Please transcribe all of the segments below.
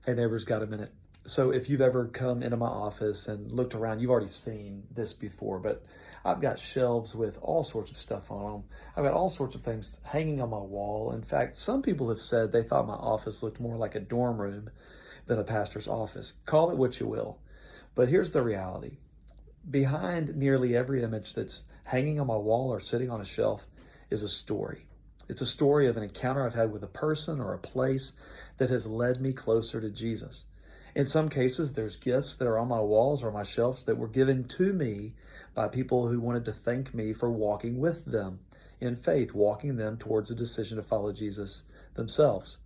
Hey neighbors, got a minute? So if you've ever come into my office and looked around, you've already seen this before, but I've got shelves with all sorts of stuff on them. I've got all sorts of things hanging on my wall. In fact, some people have said they thought my office looked more like a dorm room than a pastor's office. Call it what you will. But here's the reality. Behind nearly every image that's hanging on my wall or sitting on a shelf is a story. It's a story of an encounter I've had with a person or a place that has led me closer to Jesus. In some cases, there's gifts that are on my walls or my shelves that were given to me by people who wanted to thank me for walking with them in faith, walking them towards a decision to follow Jesus themselves.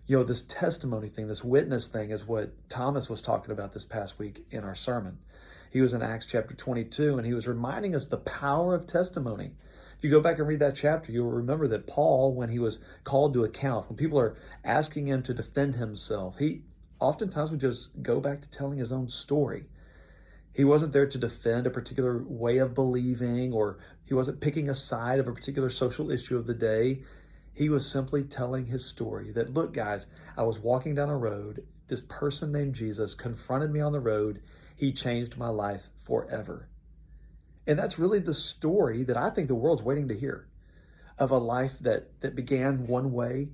You know, this testimony thing, this witness thing is what Thomas was talking about this past week in our sermon. He was in Acts chapter 22, and he was reminding us the power of testimony. If you go back and read that chapter, you'll remember that Paul, when he was called to account, when people are asking him to defend himself, he oftentimes would just go back to telling his own story. He wasn't there to defend a particular way of believing, or he wasn't picking a side of a particular social issue of the day. He was simply telling his story that, look, guys, I was walking down a road. This person named Jesus confronted me on the road. He changed my life forever. And that's really the story that I think the world's waiting to hear, of a life that began one way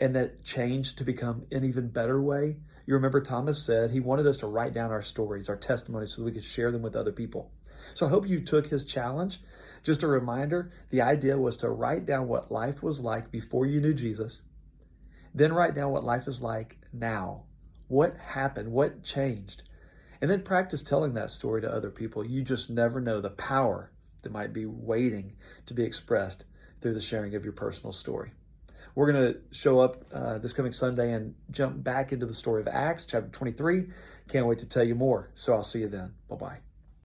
and that changed to become an even better way. You remember Thomas said he wanted us to write down our stories, our testimonies, so that we could share them with other people. So I hope you took his challenge. Just a reminder, the idea was to write down what life was like before you knew Jesus, then write down what life is like now. What happened? What changed? And then practice telling that story to other people. You just never know the power that might be waiting to be expressed through the sharing of your personal story. We're going to show up this coming Sunday and jump back into the story of Acts chapter 23. Can't wait to tell you more. So I'll see you then. Bye-bye.